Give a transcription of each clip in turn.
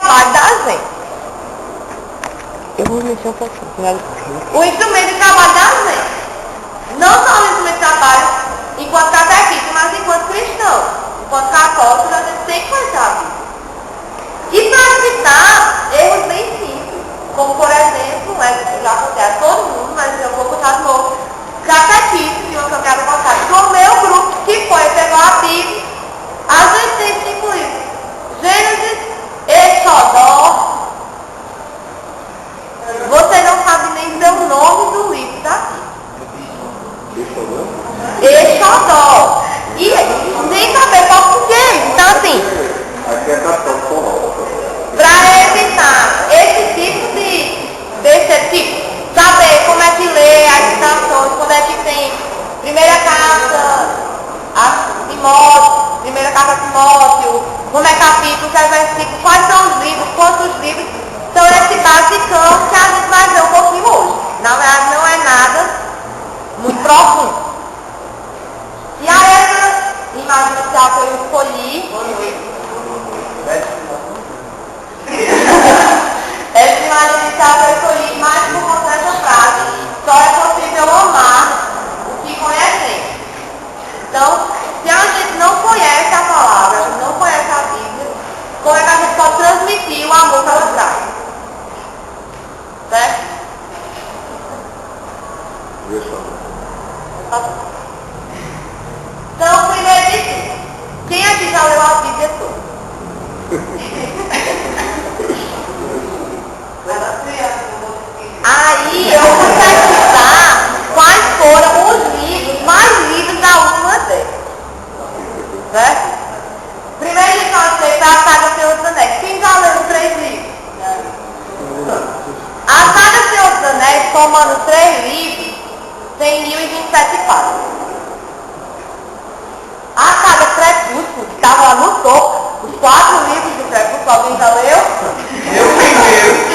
trabalho da gente. Eu vou mexer um pouquinho. O instrumento de trabalho da gente. Não só o instrumento de trabalho enquanto catequista, mas enquanto cristão. Enquanto católico, a gente tem que conhecer a Bíblia. E para evitar erros bem simples, como por exemplo, já acontece a todo mundo, mas eu vou contar de novo, catequista, de uma caminhada passada, do meu grupo, que foi pegou a Bíblia, a gente tem 5 livros: Gênesis, Exodó. Você não sabe nem dizer o nome do livro daqui. Exodó. E nem saber português. Então assim, para evitar esse tipo desse tipo, saber como é que lê as citações, quando é que tem primeira carta a Timóteo, como é capítulo, que é versículo, quais são os livros, quantos livros, então esse basicão que a gente vai ver um pouquinho hoje. Na verdade não é nada muito profundo. E aí essa imagem inicial que eu escolhi, essa imagem inicial que eu escolhi mais por conta dessa frase: só é possível amar o que conhecemos. Então, se a gente não conhece a palavra, a gente não conhece a Bíblia, como é que a gente pode transmitir o amor que ela traz? Certo? Então, primeiro de tudo, quem aqui já leu a Bíblia toda? Aí eu vou pesquisar quais foram os livros mais lidos da última década. Certo? Primeiro de nós foi a Saga Senhor dos Anéis. Quem já leu os 3 livros? A Saga Senhor dos Anéis, somando 3 livros, tem 1027 páginas. A Saga Crepúsculo, que estava lá no topo, os 4 livros do Crepúsculo, alguém já leu? Eu primeiro.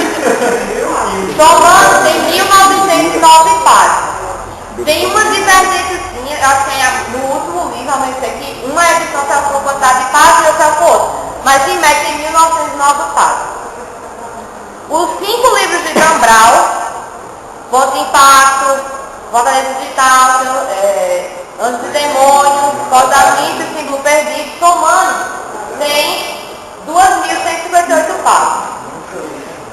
Somando, tem 1909 páginas. Tem uma divergênciazinha, eu acho que é no último livro, a não ser que uma edição saiu com quantidade de páginas e outra com outra. Mas em média tem 1909 páginas. Os 5 livros de Dan Brown, Ponto de Impacto, Fortaleza Digital, Anjos e Demônios, Código da Vinci, o Símbolo Perdido, somando, tem 2.158 páginas.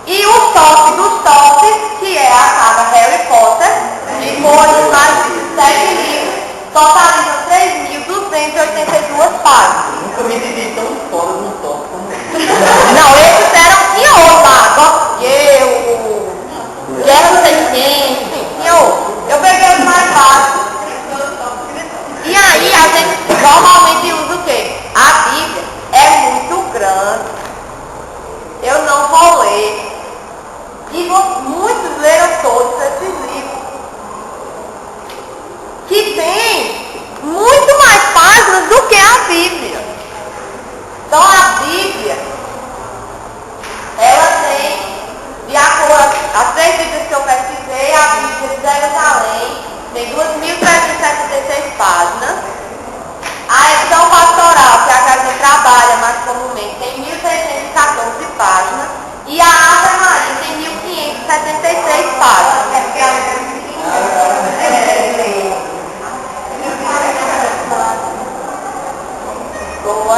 E o top dos tops, que é a saga Harry Potter, de folhas mais de 7 livros, totaliza 3.282 páginas. Nunca me senti tão fora no top como Não, esses eram senhor lá, Gosqueu, Guerra não sei quem, senhor. Eu peguei os mais básicos. E aí a gente normalmente usa o quê? A Bíblia é muito grande. Eu não vou ler. E muitos leram todos esses livros. Que tem muito mais páginas do que a Bíblia. Então a Bíblia, ela tem, de acordo com as 3 Bíblias que eu pesquisei, a Bíblia de Jerusalém tem 2.376 páginas. A edição pastoral, que é a que a gente trabalha mais comumente, tem 1.614 páginas. E a Ave Maria tem 1.576 páginas. Boa.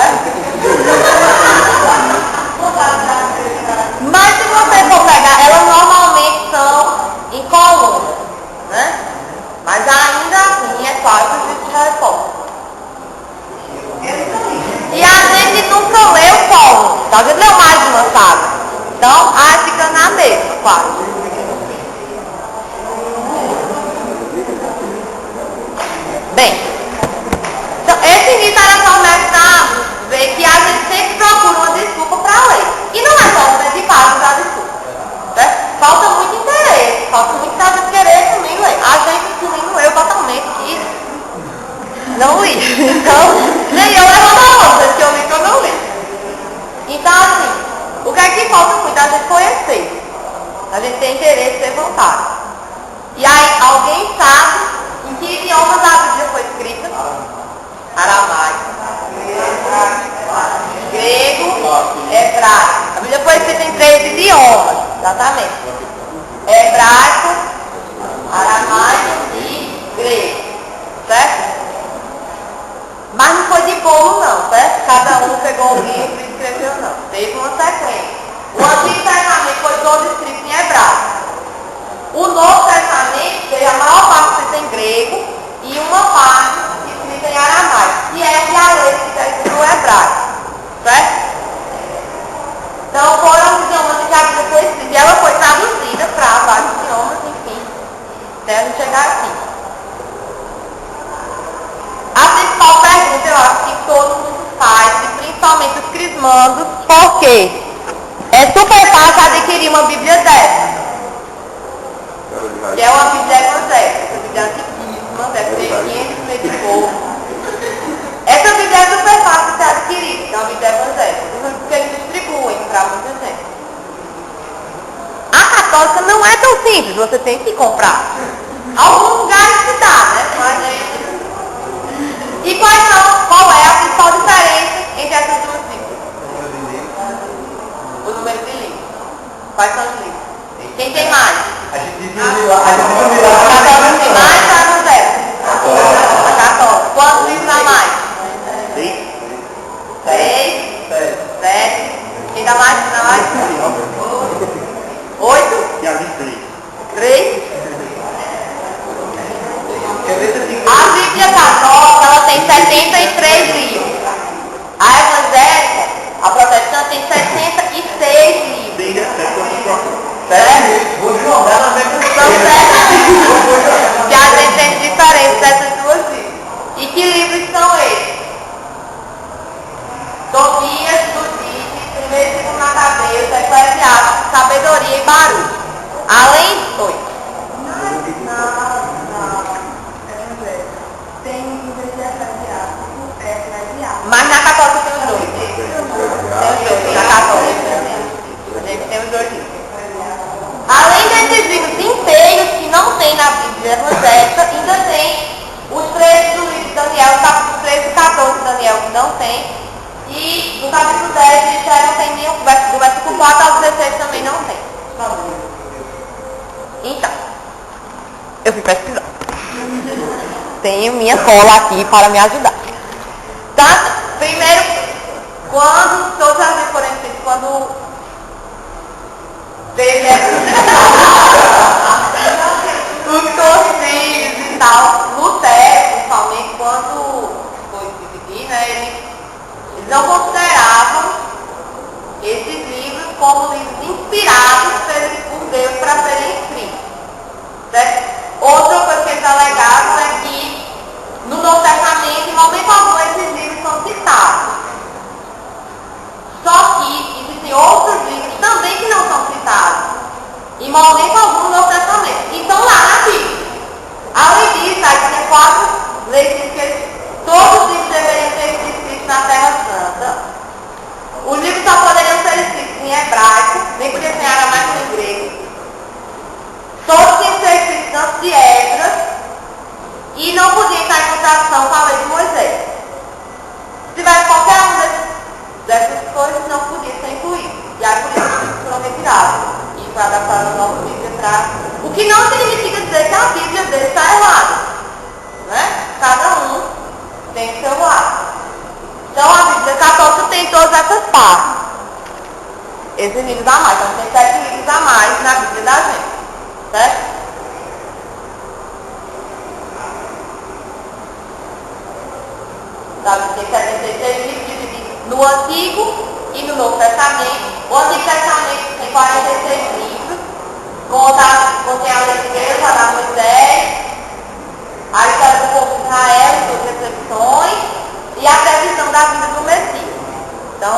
Mas se você for pegar, elas normalmente são em colunas, né? Mas ainda assim é quase o livro de Harry Potter. E a gente nunca lê o colo. A gente leu mais de uma saga. Então, aí fica na mesma, quase. Bem, então esse início era só começar a ver que a gente sempre procura uma desculpa para ler. E não é só o de páginas da desculpa. Né? Falta muito interesse, falta muito da gente querer também ler. A gente que nem leu totalmente, que não li. Então, nem eu levo a outra, que eu li que eu não li. Então, assim, o que é que falta muito? A gente conhecer. A gente tem interesse, ter vontade. E aí, alguém sabe em que idiomas a Bíblia foi escrita? Aramaico, grego, hebraico. A Bíblia foi escrita Exatamente. Hebraico, aramaico e grego. Certo? Mas não foi de bolo não, certo? Cada um pegou um livro e escreveu não. Teve uma sequência. O Antigo Testamento foi todo escrito em hebraico. O Novo Testamento teve a maior parte escrita em grego e uma parte escrita em aramaico. E é que a lei que está escrita no hebraico. Certo? Então foram os idiomas que a Bíblia foi escrita. E ela foi traduzida para vários idiomas, enfim, até a gente chegar aqui. A principal pergunta, eu acho que todo mundo faz, e principalmente os crismandos, por quê? É super fácil adquirir uma Bíblia dessa. Que é uma Bíblia evangélica, essa Bíblia antiquíssima, deve ter 500 metros de pouco. Essa Bíblia é super fácil de ser adquirida, que é uma Bíblia evangélica, porque eles distribuem para muita gente. A católica não é tão simples, você tem que comprar. Alguns lugares que dá, né? Mas e qual é a principal diferença entre essas duas Bíblias? O número de livros. Quais são os livros? Quem tem mais? A gente dividiu lá. A gente A católica tem mais, a evangélica? A católica. Quantos livros a mais? 6. 7. Quem dá mais? Quem dá mais? 8. E ali 3. 3. A Bíblia católica, ela tem 73 livros. A evangélica, a protestante, tem 66 livros. Vou jogar na minha São 7 livros. Que a gente tem diferença dessas duas Bíblias. E que livros são esses? Tobias, Judite, 1º e 2º Macabeus, Eclesiastes, Sabedoria e Barulho. Além de 8. Mas na católica tem os dois. Tem os dois, na católica. A gente tem os dois livros. Além desses livros inteiros que não tem na Bíblia evangélica, ainda tem os trechos do livro de Daniel, o capítulo 13 e 14 de Daniel que não tem. E no capítulo 10 de Esther não tem nenhum, do versículo 4 ao 16 também não tem. Então, eu fui pesquisar. Tenho minha cola aqui para me ajudar. Tá? Primeiro, quando todas as vezes forem escritas, quando teve os concílios e tal, Lutero, principalmente, quando foi dividir, né, eles não consideravam esses livros como livros inspirados por Deus para serem escritos. Certo? Outra coisa que eles alegavam é que no Novo Testamento, em momento algum, esses livros são citados. Só que existem outros livros também que não são citados. Em momento algum no Novo Testamento. E estão lá na Bíblia. Além disso, aí tem 4 leis que todos os livros deveriam ser escritos na Terra Santa. Os livros só poderiam ser escritos em hebraico, nem podia ser em aramaico nem grego. Todos tinham que ser escritos antes de Esdras e não podia estar em contradição com a lei de Moisés. Se tivesse qualquer um dessas coisas, não podia ser incluído. E aí por isso que foram retirados. E foi adaptada a nova Bíblia para... O que não significa dizer que a Bíblia dele está errada. Né? Cada um tem o seu lado. Então a Bíblia católica tem todas essas partes. Esses livros a mais. Então tem 7 livros a mais na Bíblia da gente. Certo? Sabe, tem 76 livros divididos no Antigo e no Novo Testamento. O Antigo Testamento tem 46 livros, contém a lei de Deus, a da Moisés, a história do povo de Israel, suas reflexões e a previsão da vida do Messias. Então,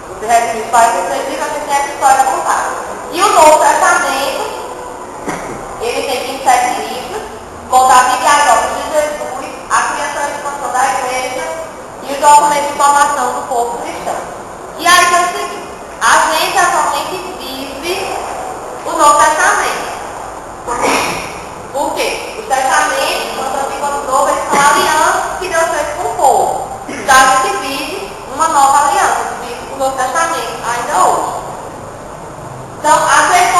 você resume os 46 livros, você tem essa história contada. E o Novo Testamento, ele tem 27 livros, conta a Bíblia, as obras de Jesus, a criação e expansão da igreja e os documentos de formação do povo cristão. E aí é o seguinte, a gente atualmente vive o Novo Testamento. Por quê? Os testamentos, tanto o Antigo quanto o Novo, eles são alianças que Deus fez com o povo. Então a gente vive uma nova aliança, vive o Novo Testamento ainda hoje. Então, às vezes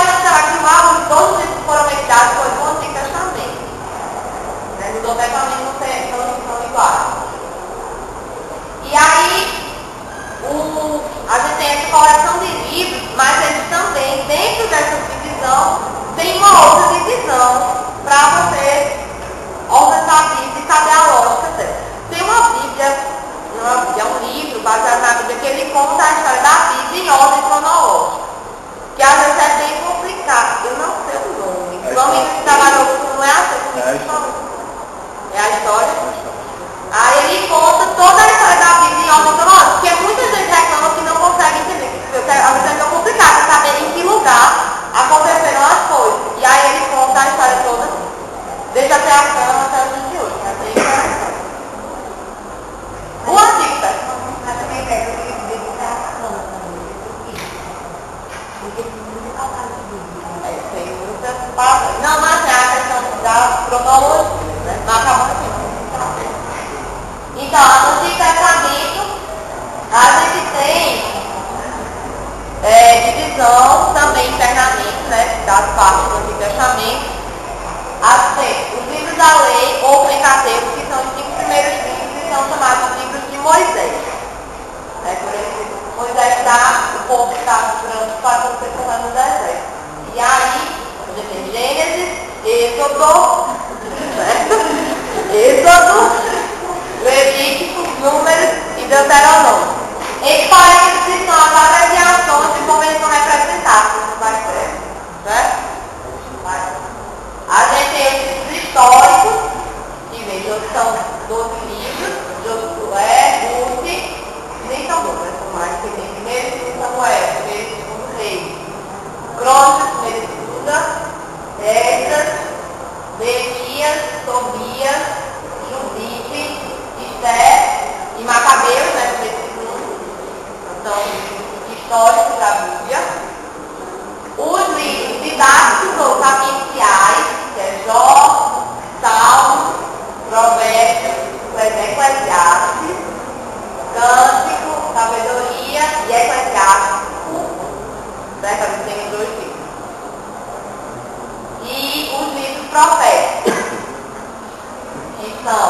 divisão também internamente, né, das partes do Antigo Testamento. Os livros da lei ou Pentateuco, que são os 5 primeiros livros, que são chamados livros de Moisés. Por exemplo, Moisés o povo está passando por no deserto. E aí, a gente tem Gênesis, Êxodo, Levítico, Números e Deuteronômio. Esses parênteses são as abreviações de como eles são representados. Certo? A gente tem os livros históricos, que são 12 livros, Josué, Ruth, nem são 12, são mais, que tem primeiro e segundo Samuel, primeiro e segundo Reis, Crônicas, primeira e segunda, Esdras, Neemias, Tobias, Judite, Esther e Macabeus, né, primeiro e segundo. Então, históricos da Bíblia. Os livros didáticos ou sapienciais, que é Jó, Salmos, Provérbios, Eclesiastes, Cântico, Sabedoria e Eclesiástico. Certo? A gente tem os 2 livros. E os livros proféticos, que são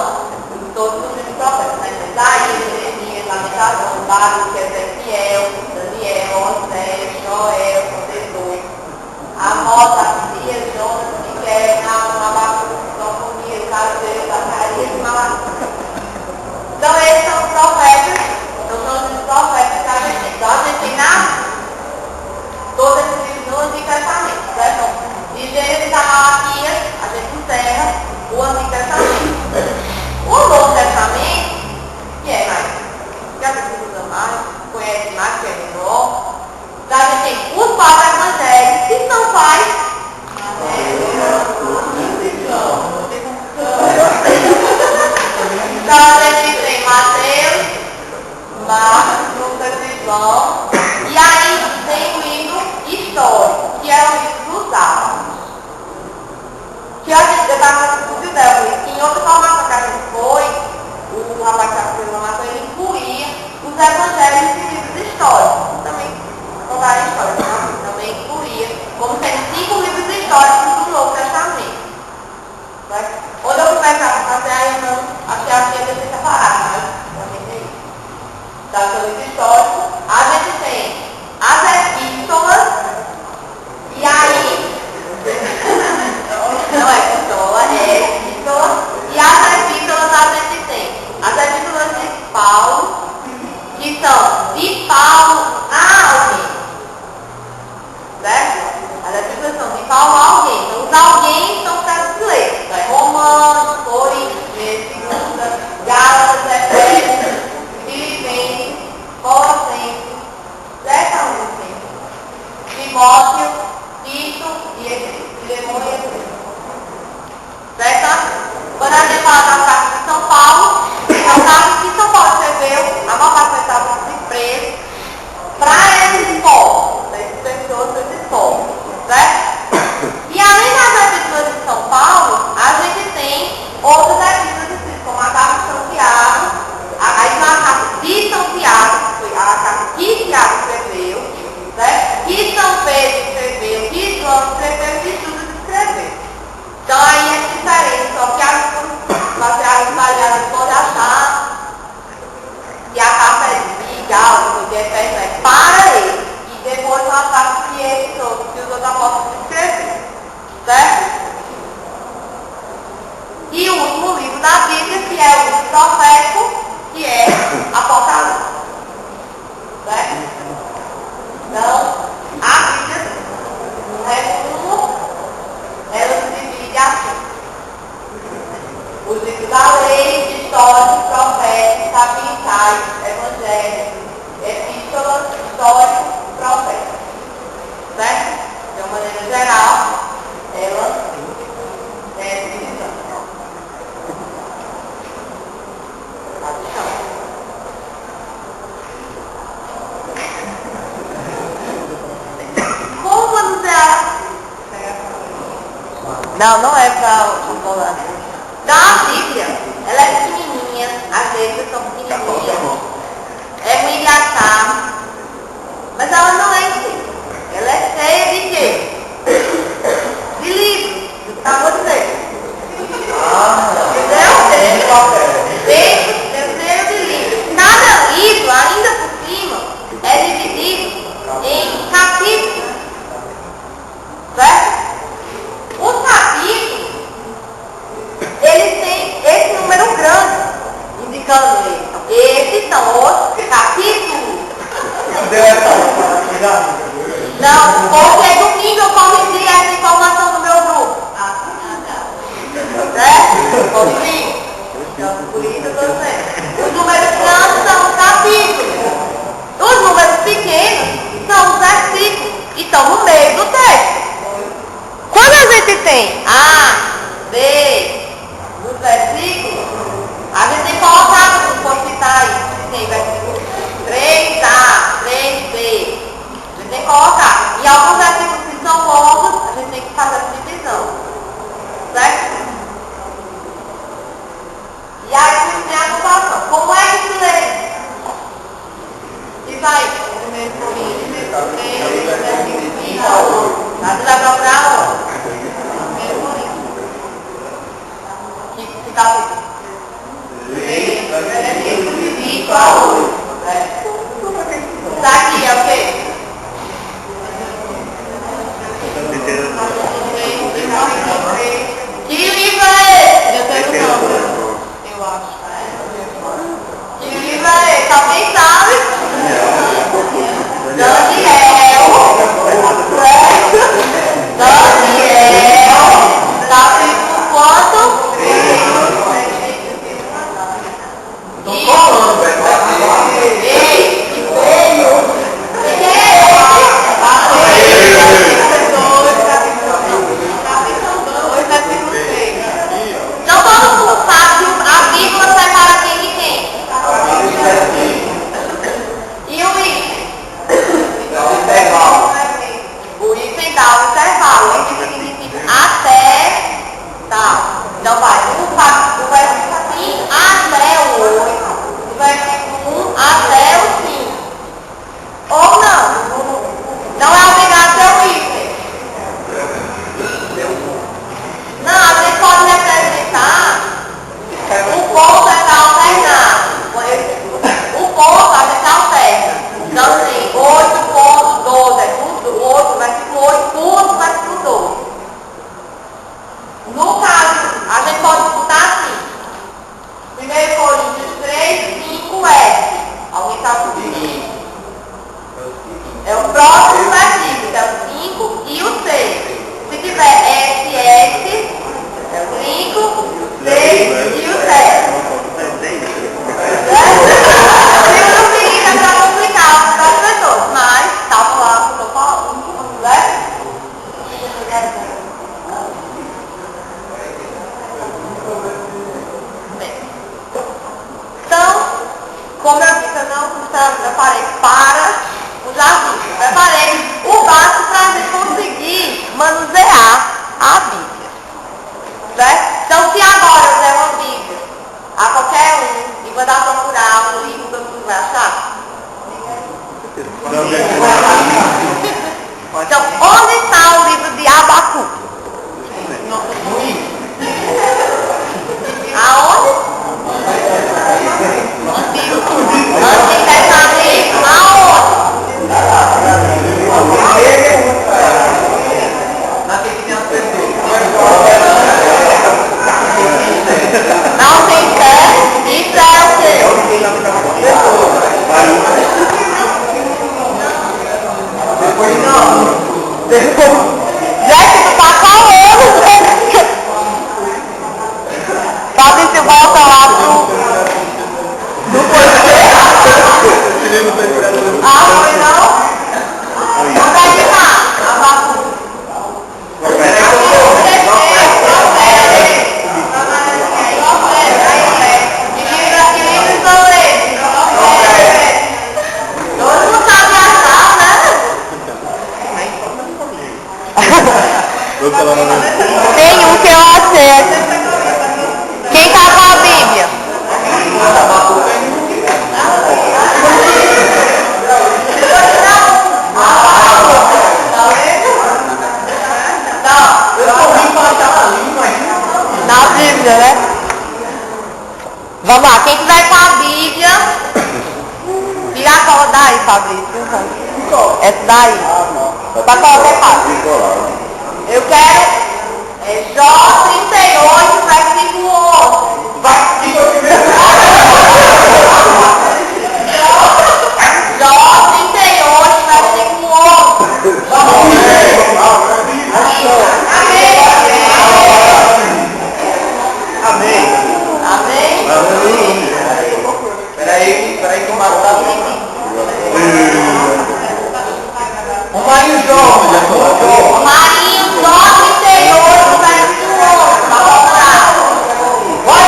todos os livros proféticos, né? Isaías, Jeremias, Lamentações, Baruque, Ezequiel, Daniel, Oséias, Joel, Protetor, Amós, Abdias, Jonas, Miquel, Naum, Abacuque, Sofonias, Ageu, Zacarias e Malaquias. Então esses são os profetas, são os profetas que a gente tem. Então a gente tem todos esses livros no Antigo Testamento, certo? De Gênesis a Malaquias, a gente encerra o Antigo Testamento. O Novo Testamento, que é mais, que a gente usa mais, conhece mais, que é menor. Então a gente tem os 4 evangelhos, que são quais? Então a gente tem Mateus, Marcos, Lucas e João. E aí tem o livro histórico, que é o livro dos Salmos. Que a gente estava discutindo dela, que em outra formação que a gente foi, o rapaz que fez uma formação, ele incluía os evangelhos e livros históricos. Também contaram histórias, né? Também incluía, como sendo 5 livros históricos do Novo Testamento. Certo? Quando eu começava a fazer, aí eu não achei a minha ter separado, mas realmente é isso. Então, o livro histórico, a gente tem as epístolas, e aí não é epístola, é epístola. E as epístolas a gente tem as epístolas de Paulo, que são de Paulo a alguém. Certo? As epístolas são de Paulo a alguém. Então os alguém são brasileiros. Então, é Romanos, Coríntios, Segunda, Gálatas, Efésios, Filipenses, Colossenses, Timóteo, Tito e Filemão e Efésio. Certo? Quando a gente fala das cartas de São Paulo, é o caso que São Paulo escreveu, a maior parte das cartas de preso, para esses povos, essas pessoas, esses povos. Certo? E além das epístolas de São Paulo, a gente tem outras epístolas escritas, como a carta de São Tiago, a carta de São Tiago, que foi a carta que Tiago escreveu, certo? Que São Pedro escreveu, que João escreveu e que Judas escreveu. Então aí é diferente, só que as variadas podem achar que a carta é de Gálatas, de Efésios, é para ele. E depois uma carta que ele trouxe, que os outros apóstolos escreveram. Certo? E o último livro da Bíblia, que é o livro profético, que é Apocalipse. Certo? Então, a Bíblia, no resumo, ela se divide assim. Os livros da lei, históricos, proféticos, sapienciais, evangélicos, epístolas, históricos, proféticos. Certo? De uma maneira geral, ela é divisão. Como quando você... Não é para o volante. Então a Bíblia, ela é pequenininha, as letras são pequenininhas, é ruim de achar, mas ela não é inteira. Ela até o 5. Ou não. Não é obrigado ter o hífen. Não, a gente pode representar o ponto é estar alternado. O ponto a gente alterna. Então, assim, 8.12 é tudo, 8 vai ser 8, tudo vai ser 12. No caso, a gente pode disputar assim. 1 Coríntios 3, 5F. Alguém está conseguindo? É o próximo versículo, é o 5 e o 6. Se tiver SS, é o 5, 6 e o 7. Se o seguinte é para complicar para as pessoas, mas está falando, estou falando, né? Então, como eu disse, eu não preparei para os avisos, preparei o básico para a gente conseguir manusear a Bíblia. Certo? Então, se agora eu der uma Bíblia a qualquer um e mandar procurar um livro que você vai achar? Então, onde está o livro de Abacuque? Aonde? Antigo Testamento, aonde? Não tem fé, isso é o quê? Gente, tu tá calando, gente. Fabrício, volta lá pro porquê. Ah, foi não? Não vai ficar. Abacuque. Tem um que eu acerto. Quem tá com a Bíblia? Na Bíblia, né? Vamos lá, quem tiver com a Bíblia, tira a cola daí, Fabrício. Essa daí. Pra colocar fácil. Eu quero Jó 38, versículo 11. Jó 38, versículo 11. Amém. Amém. Peraí que o Marco tá bem. O Marinho Jó. Marinho Jó 38, versículo 11. Vai voltar. Vai.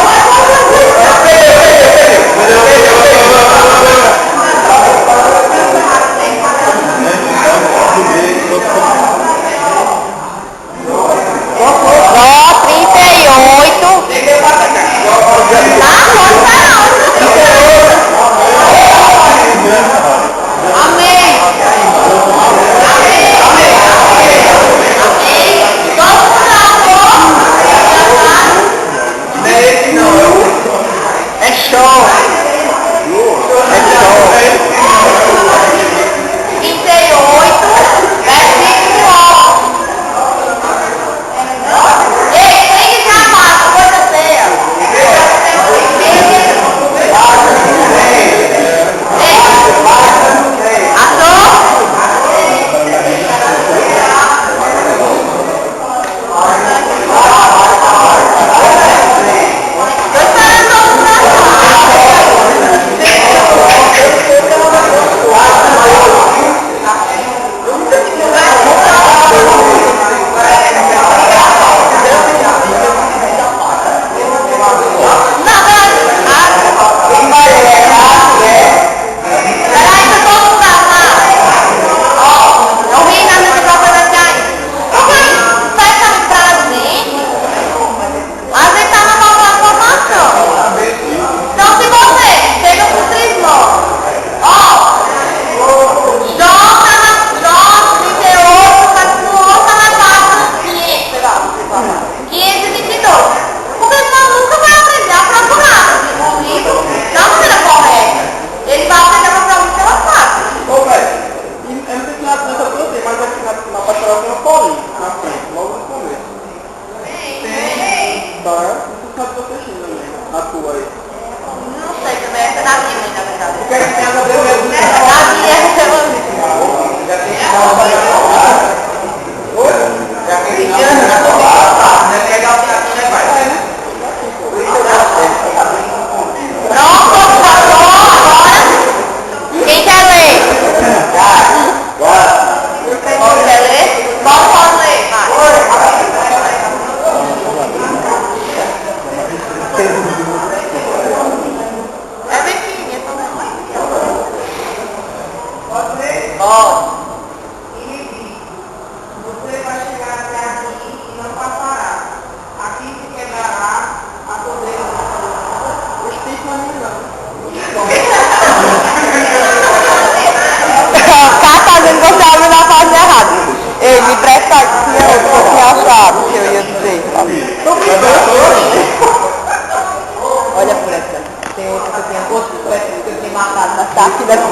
Olha por essa. Você tem gosto por essa que eu tenho marcado, mas tá aqui daqui.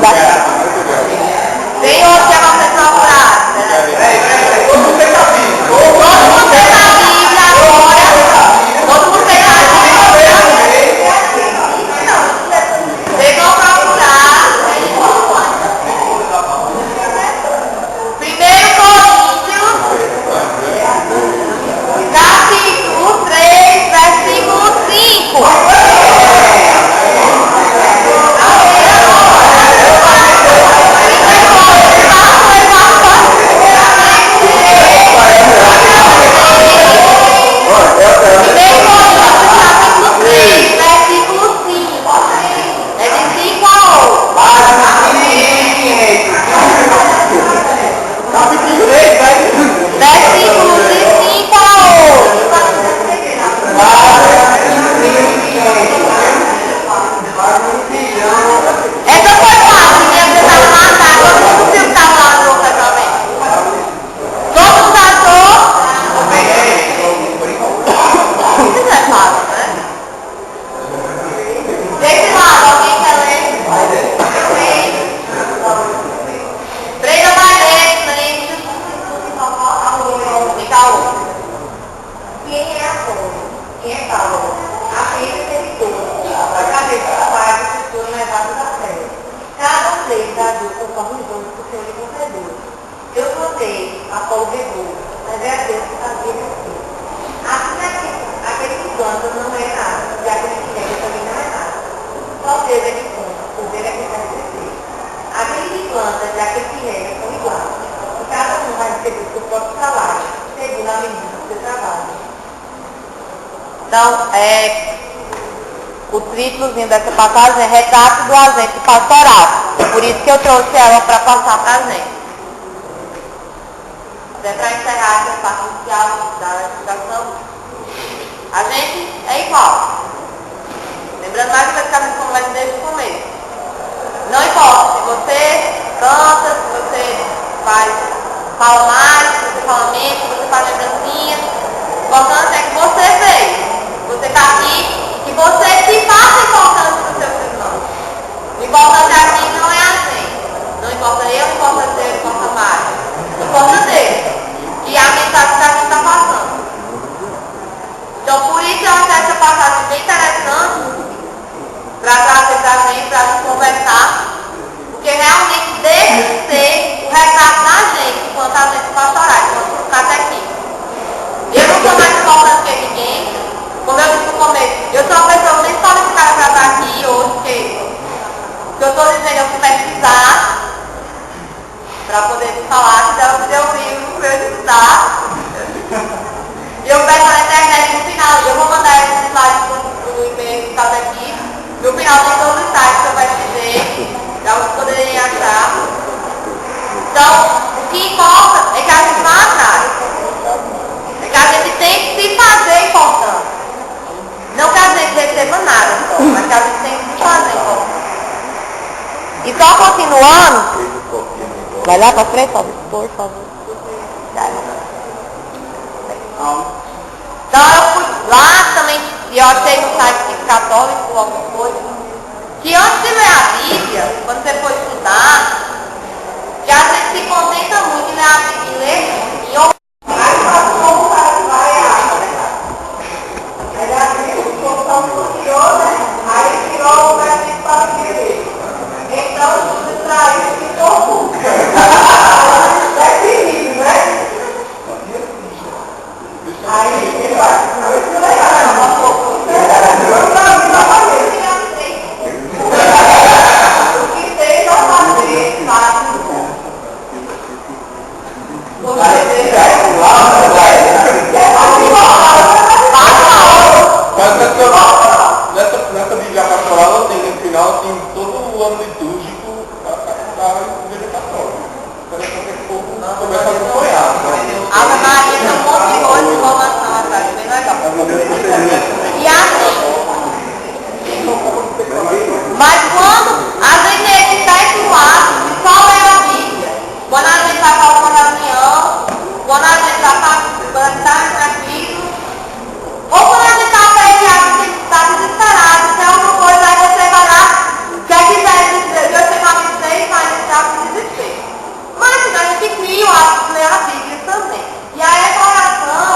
Vem hoje a nossa frase. Todo mundo tem a Bíblia agora. Todo mundo tem a Bíblia. Vem vão procurar. 1 Coríntios, capítulo 3, versículo 5. Então, o títulozinho dessa passagem é Retrato do Agente Pastoral. Por isso que eu trouxe ela para passar para a gente. Até para encerrar aqui a parte inicial da explicação, a gente é igual. Lembrando mais uma vez que a gente conversa desde o começo. Não importa se você canta, se você fala mais, se você fala menos, se você faz lembrancinha. O importante é que você veio. Você está aqui e você se faça importante para os seus irmãos. O importante aqui não é a gente. Não importa eu, não importa você, não importa mais. Importa Deus. E a mensagem que a gente está passando. Então, por isso eu acho essa passagem bem interessante para trazer para a gente conversar. Porque realmente deve ser o retrato da gente, enquanto a gente pastoral, enquanto catequista. Eu não sou mais importante que ninguém. Como eu disse no começo, eu sou uma pessoa bem qualificada para estar aqui hoje, porque o que eu estou dizendo eu fui pesquisar para poder falar, então eu vivo, eu estudar. E eu pego na internet no final, eu vou mandar esses slides para o e-mail que está aqui. No final tem todos os sites que eu pesquisei, para vocês poderem achar. Então, o que importa é que a gente vá atrás. É que a gente tem que se fazer importante. Não que a gente receba nada só, mas que a gente tem que se fazer importante. E só continuando, vai lá para frente, por favor. Então eu fui lá também, e eu achei no site católico alguma coisa, que antes de ler a Bíblia, quando você for estudar, que a gente se contenta muito em ler a Bíblia, em ler em outro. Aí tirou o versículo para escrever. Ave Maria tem um monte de coisa de informação atrás, bem legal. E assim, mas quando a gente está efetuado de só ler a Bíblia, quando a gente está falando da reunião, quando a gente está participando, está tranquilo, ou quando a gente está aperreado, está desesperado, tem alguma coisa, aí você vai lá, quer quiser dizer, Deus tem uma missão e vai entrar com desespero. Mas assim, a gente cria o hábito de ler a Bíblia também. E a oração,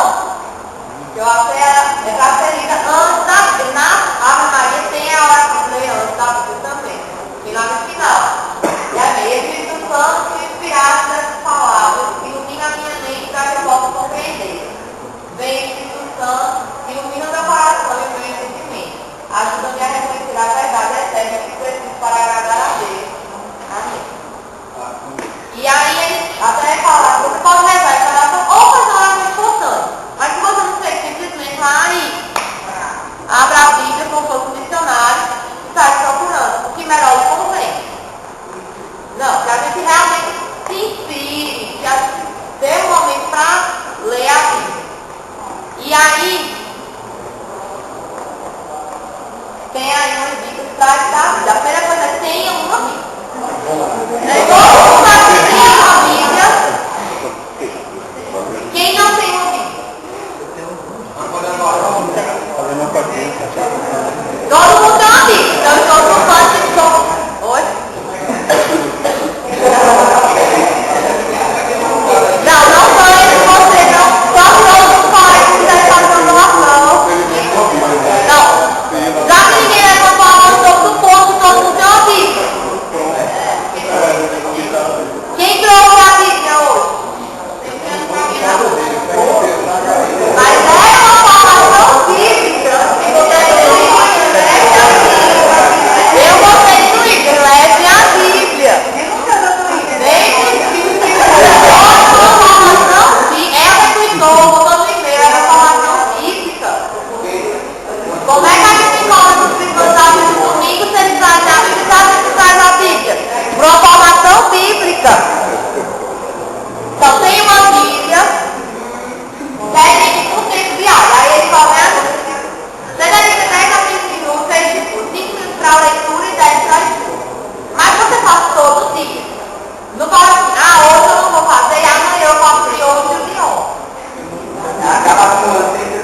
que eu acho que é preferida antes da Bíblia. Na Ave Maria tem a oração de ler antes da Bíblia também. E lá no final. E aí, Espírito Santo, que inspirado nessas palavras, ilumina a minha mente para que eu possa compreender. Vem, Espírito Santo, ilumina meu coração e o meu entendimento. Ajuda-me a reconhecer a verdade eterna que preciso para agradar a Deus. Amém. E aí ele até fala, você pode levar essa oração ou fazer uma oração espontânea. Mas se você não fez, simplesmente vai aí. Abra a Bíblia como fosse um dicionário e sai procurando o que melhor lhe convém. Não, que a gente realmente se inspire, que a gente dê um momento para ler a Bíblia. E aí, tem aí umas dicas para da Bíblia. A primeira coisa é tenha uma Bíblia. Todo mundo aqui tem uma Bíblia. Quem não tem uma Bíblia? Todo mundo tem uma Bíblia. Então todo mundo pode ter. Oi? Não ganhe de você, não. Só que todo mundo pode, se quiser fazer uma doação. Não. Já que ninguém levantou a mão sobre o ponto, todo mundo tem uma Bíblia. Quem trouxe a Bíblia hoje? Mas é uma formação bíblica. Eu gostei do Twitter, leve a Bíblia. Uma formação bíblica. Ela tweetou, botou no e-mail, era uma formação bíblica. Como é que a gente encontra os cristãos da Bíblia no domingo, se eles trazem a Bíblia, se a gente traz a Bíblia? Por uma formação bíblica. Então tem uma Bíblia, dedique um tempo diário. Aí ele começa, você dedica 10 a 15 minutos, tem tipo 5 minutos para a leitura e 10 para a estudo. Mas você faz todo dia. Não pode assim, hoje eu não vou fazer e amanhã eu faço de hoje e de ontem.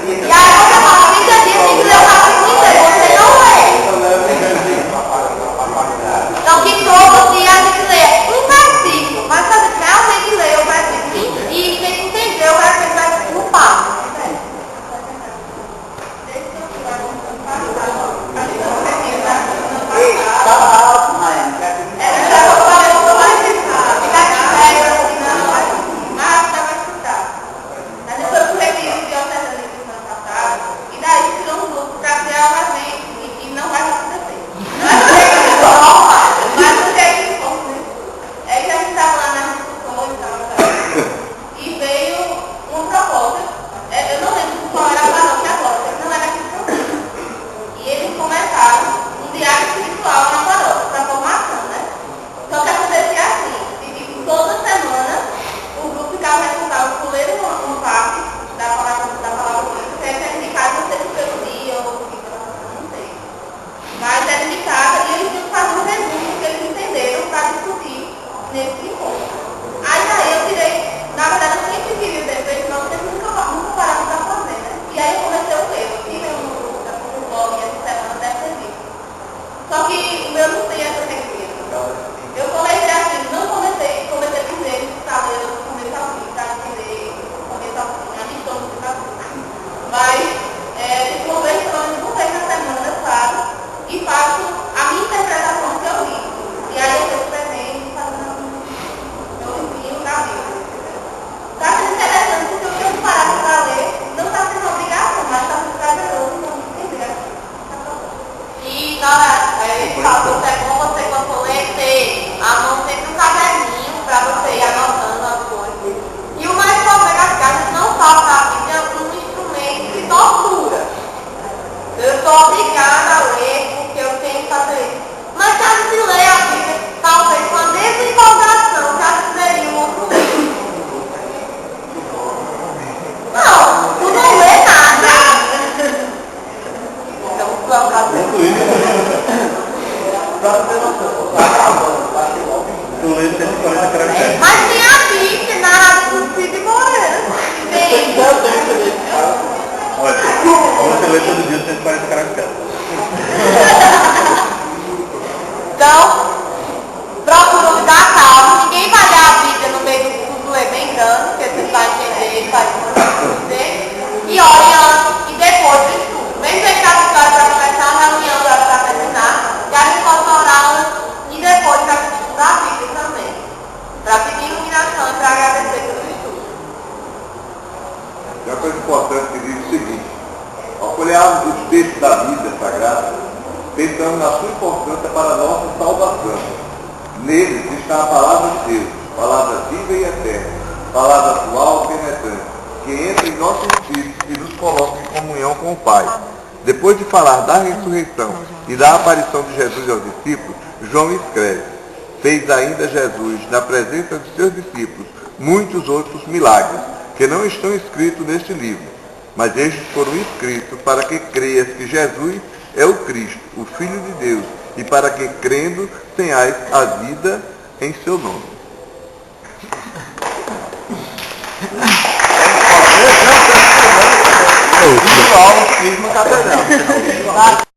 E aí você faz 30 dias, tem que ler o capítulo inteiro, você não lê. Então que todo dia a gente lê um versículo, mas a gente realmente lê o versículo e tem que entender o versículo passo. Fica aqui, 140 caracteres. Mas tem a Bíblia, narrado por Cid Moreira. Tem. Olha, você lê todo dia 140 caracteres. Então, procura um lugar calmo. Ninguém vai ler a Bíblia no meio do curso emendando, porque você vai entender, vai entender. E olhe antes e depois do estudo. Mesmo que a história para começar, a reunião para terminar, e a gente pode orar antes e depois para estudar a Bíblia também. Para pedir iluminação e para agradecer pelo estudo. É uma coisa importante que diz o seguinte: ao folhearmos os textos da Bíblia Sagrada, pensamos na sua importância para a nossa salvação. Neles está a palavra de Deus, palavra viva e eterna, palavra atual e penetrante, que entra em nosso espírito e nos coloca em comunhão com o Pai. Depois de falar da ressurreição e da aparição de Jesus aos discípulos, João escreve: fez ainda Jesus, na presença de seus discípulos, muitos outros milagres, que não estão escritos neste livro, mas estes foram escritos para que creias que Jesus é o Cristo, o Filho de Deus, e para que, crendo, tenhais a vida em seu nome. Aula, cisma, catedral.